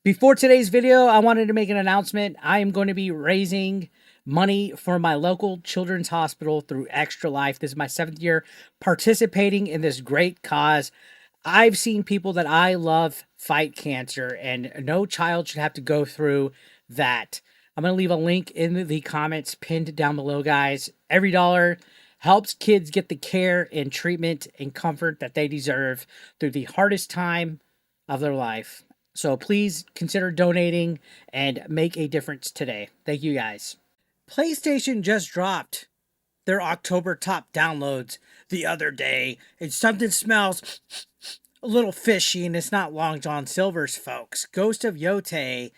Before today's video, I wanted to make an announcement. I am going to be raising money for my local children's hospital through Extra Life. This is my 7th year participating in this great cause. I've seen people that I love fight cancer, and no child should have to go through that. I'm going to leave a link in the comments pinned down below, guys. Every dollar helps kids get the care and treatment and comfort that they deserve through the hardest time of their life. So please consider donating and make a difference today. Thank you, guys. PlayStation just dropped their October top downloads the other day, and something smells a little fishy, and it's not Long John Silver's, folks. Ghost of Yotei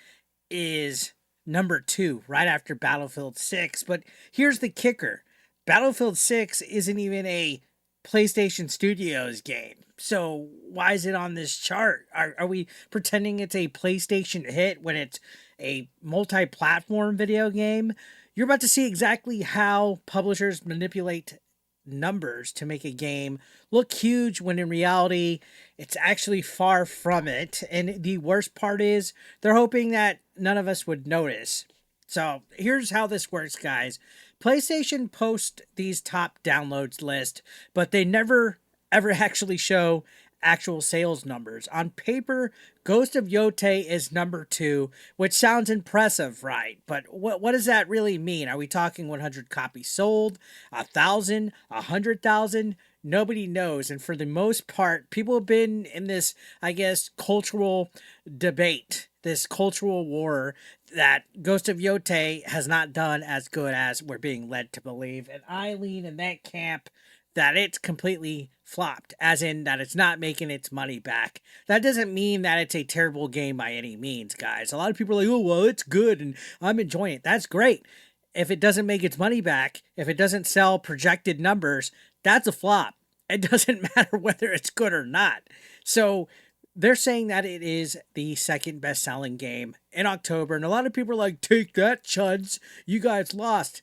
is number 2, right after Battlefield 6. But here's the kicker. Battlefield 6 isn't even a PlayStation Studios game. So why is it on this chart? Are we pretending it's a PlayStation hit when it's a multi-platform video game? You're about to see exactly how publishers manipulate numbers to make a game look huge when in reality it's actually far from it. And the worst part is they're hoping that none of us would notice. So here's how this works, guys. PlayStation posts these top downloads list, but they never ever actually show actual sales numbers. On paper, Ghost of Yotei is number 2, which sounds impressive, right? But what does that really mean? Are we talking 100 copies sold, 1,000, 100,000? Nobody knows. And for the most part, people have been in this, I guess, cultural debate, this cultural war that Ghost of Yotei has not done as good as we're being led to believe. And I lean in that camp that it's completely flopped, as in that it's not making its money back. That doesn't mean that it's a terrible game by any means, guys. A lot of people are like, oh, well, it's good and I'm enjoying it. That's great. If it doesn't make its money back, if it doesn't sell projected numbers, that's a flop. It doesn't matter whether it's good or not. So they're saying that it is the second best-selling game in October, and a lot of people are like, take that, chuds. You guys lost.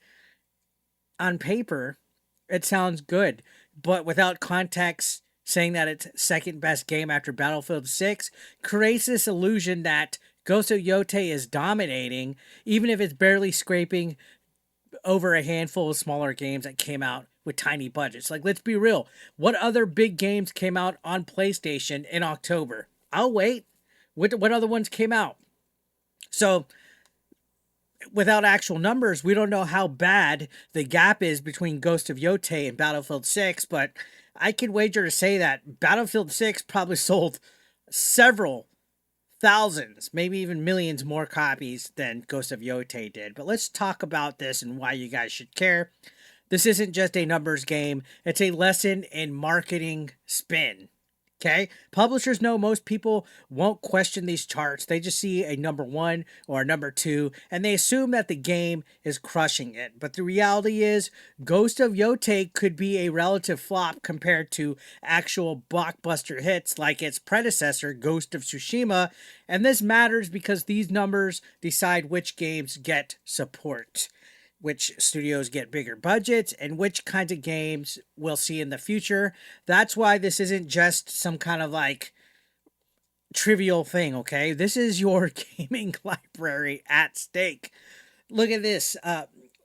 On paper, it sounds good, but without context, saying that it's second best game after Battlefield 6 creates this illusion that Ghost of Yotei is dominating, even if it's barely scraping over a handful of smaller games that came out with tiny budgets. Like, let's be real. What other big games came out on PlayStation in October? I'll wait. What other ones came out? So without actual numbers, we don't know how bad the gap is between Ghost of Yotei and Battlefield 6, but I can wager to say that Battlefield 6 probably sold several thousands, maybe even millions more copies than Ghost of Yotei did. But let's talk about this and why you guys should care. This isn't just a numbers game. It's a lesson in marketing spin. Okay? Publishers know most people won't question these charts. They just see a number 1 or a number 2, and they assume that the game is crushing it. But the reality is, Ghost of Yotei could be a relative flop compared to actual blockbuster hits like its predecessor, Ghost of Tsushima. And this matters because these numbers decide which games get support, which studios get bigger budgets, and which kinds of games we'll see in the future. That's why this isn't just some kind of like trivial thing, okay? This is your gaming library at stake. Look at this.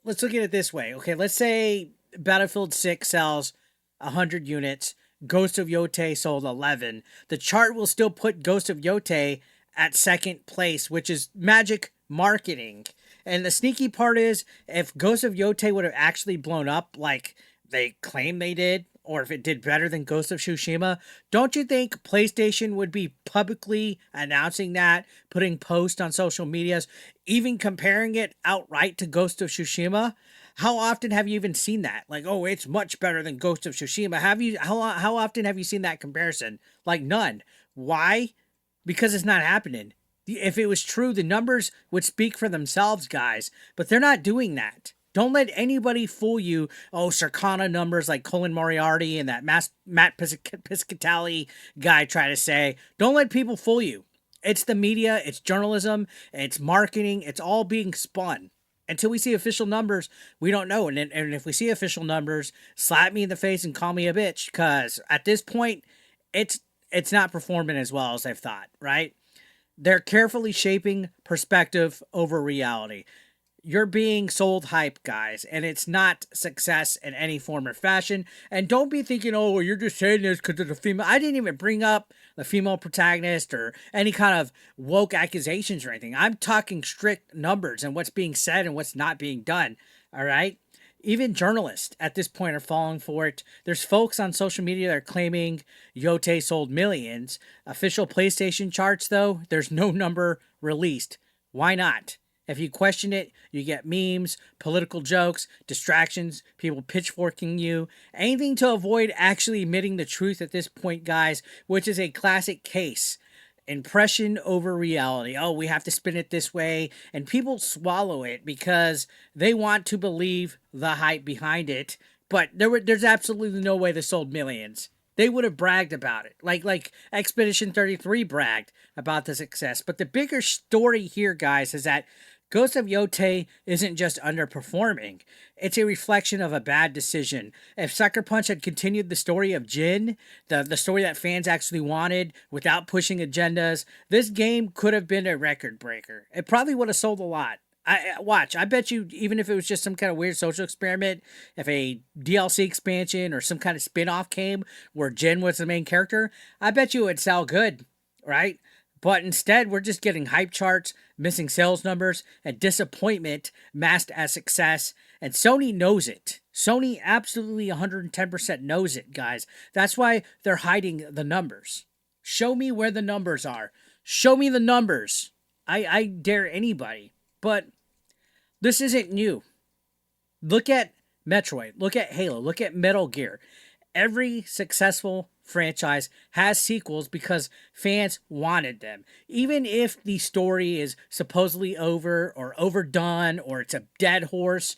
Let's look at it this way, okay? Let's say Battlefield 6 sells 100 units. Ghost of Yotei sold 11. The chart will still put Ghost of Yotei at second place, which is magic marketing. And the sneaky part is, if Ghost of Yotei would have actually blown up like they claim they did, or if it did better than Ghost of Tsushima, don't you think PlayStation would be publicly announcing that, putting posts on social medias, even comparing it outright to Ghost of Tsushima? How often have you even seen that? Like, oh, it's much better than Ghost of Tsushima. How often have you seen that comparison? Like, none. Why? Because it's not happening. If it was true, the numbers would speak for themselves, guys. But they're not doing that. Don't let anybody fool you. Oh, Circana numbers like Colin Moriarty and that Matt Piscatelli guy try to say. Don't let people fool you. It's the media, it's journalism, it's marketing. It's all being spun. Until we see official numbers, we don't know. And if we see official numbers, slap me in the face and call me a bitch. Because at this point, it's not performing as well as I've thought, right? They're carefully shaping perspective over reality. You're being sold hype, guys, and it's not success in any form or fashion. And don't be thinking, oh, well, you're just saying this because of the female. I didn't even bring up the female protagonist or any kind of woke accusations or anything. I'm talking strict numbers and what's being said and what's not being done. All right. Even journalists at this point are falling for it. There's folks on social media that are claiming Yotei sold millions. Official PlayStation charts, though, there's no number released. Why not? If you question it, you get memes, political jokes, distractions, people pitchforking you, anything to avoid actually admitting the truth at this point, guys, which is a classic case. Impression over reality. Oh, we have to spin it this way. And people swallow it because they want to believe the hype behind it. But there's absolutely no way they sold millions. They would have bragged about it. Like Expedition 33 bragged about the success. But the bigger story here, guys, is that Ghost of Yotei isn't just underperforming. It's a reflection of a bad decision. If Sucker Punch had continued the story of Jin, the story that fans actually wanted, without pushing agendas, this game could have been a record breaker. It probably would have sold a lot. I bet you, even if it was just some kind of weird social experiment, if a DLC expansion or some kind of spin-off came where Jin was the main character, I bet you it would sell good, right? But instead, we're just getting hype charts, missing sales numbers, and disappointment masked as success. And Sony knows it. Sony absolutely 110% knows it, guys. That's why they're hiding the numbers. Show me where the numbers are. Show me the numbers. I dare anybody. But this isn't new. Look at Metroid. Look at Halo. Look at Metal Gear. Every successful franchise has sequels because fans wanted them. Even if the story is supposedly over or overdone or it's a dead horse,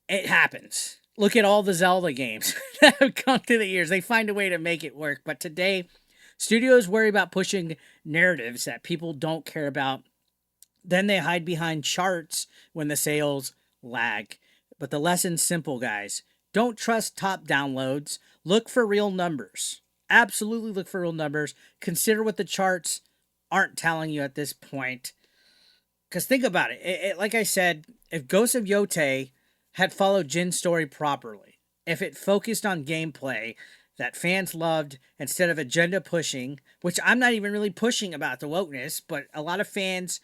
it happens. Look at all the Zelda games that have come through the years. They find a way to make it work. But today, studios worry about pushing narratives that people don't care about. Then they hide behind charts when the sales lag. But the lesson's simple, guys. Don't trust top downloads. Look for real numbers. Absolutely look for real numbers. Consider what the charts aren't telling you at this point. Because think about it. Like I said, if Ghost of Yotei had followed Jin's story properly, if it focused on gameplay that fans loved instead of agenda pushing, which I'm not even really pushing about the wokeness, but a lot of fans,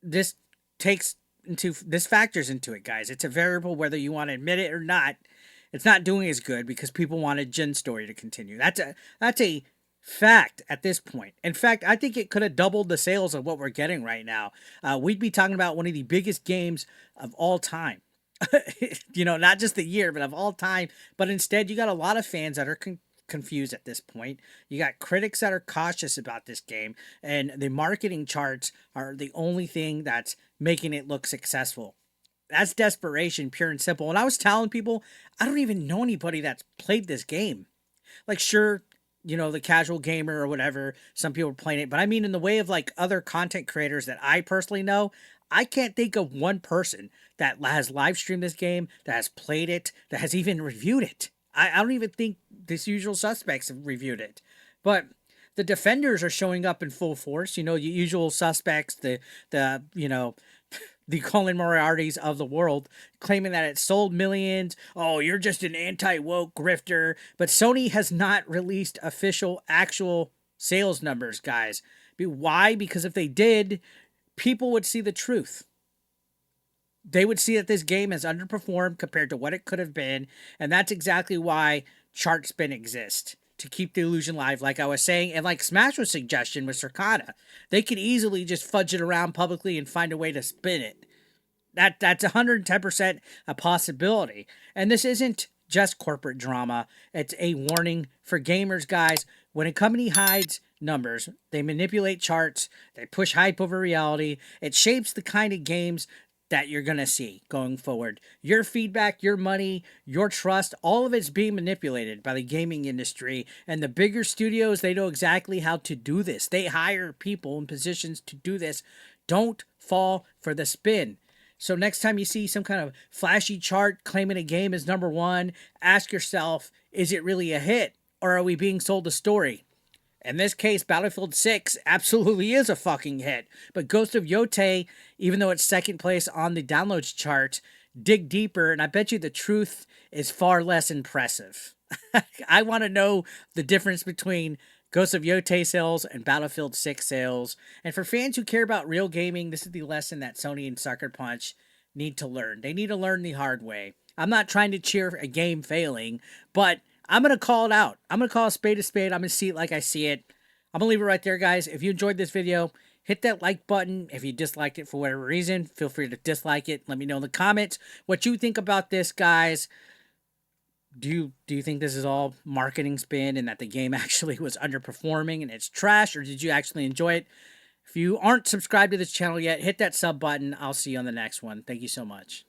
this factors into it, guys. It's a variable whether you want to admit it or not. It's not doing as good because people wanted Jin's story to continue. That's a fact at this point. In fact, I think it could have doubled the sales of what we're getting right now. We'd be talking about one of the biggest games of all time. Not just the year, but of all time. But instead, you got a lot of fans that are confused at this point. You got critics that are cautious about this game, and the marketing charts are the only thing that's making it look successful. That's desperation, pure and simple. And I was telling people, I don't even know anybody that's played this game. Like, sure, the casual gamer or whatever, some people are playing it. But I mean, in the way of like other content creators that I personally know, I can't think of one person that has live streamed this game, that has played it, that has even reviewed it. I don't even think this usual suspects have reviewed it. But the defenders are showing up in full force. The usual suspects, the Colin Moriartys of the world, claiming that it sold millions. Oh, you're just an anti-woke grifter. But Sony has not released official, actual sales numbers, guys. Why? Because if they did, people would see the truth. They would see that this game has underperformed compared to what it could have been. And that's exactly why chart spin exists. To keep the illusion live, like I was saying, and like Smash's suggestion with Circana. They could easily just fudge it around publicly and find a way to spin it. That's 110% a possibility. And this isn't just corporate drama. It's a warning for gamers, guys. When a company hides numbers, they manipulate charts, they push hype over reality. It shapes the kind of games that you're going to see going forward. Your feedback, your money, your trust, all of it's being manipulated by the gaming industry. And the bigger studios, they know exactly how to do this. They hire people in positions to do this. Don't fall for the spin. So next time you see some kind of flashy chart claiming a game is number one, ask yourself, is it really a hit? Or are we being sold a story? In this case, Battlefield 6 absolutely is a fucking hit. But Ghost of Yotei, even though it's second place on the downloads chart, dig deeper, and I bet you the truth is far less impressive. I want to know the difference between Ghost of Yotei sales and Battlefield 6 sales. And for fans who care about real gaming, this is the lesson that Sony and Sucker Punch need to learn. They need to learn the hard way. I'm not trying to cheer a game failing, but I'm going to call it out. I'm going to call a spade a spade. I'm going to see it like I see it. I'm going to leave it right there, guys. If you enjoyed this video, hit that like button. If you disliked it for whatever reason, feel free to dislike it. Let me know in the comments what you think about this, guys. Do you think this is all marketing spin and that the game actually was underperforming and it's trash, or did you actually enjoy it? If you aren't subscribed to this channel yet, hit that sub button. I'll see you on the next one. Thank you so much.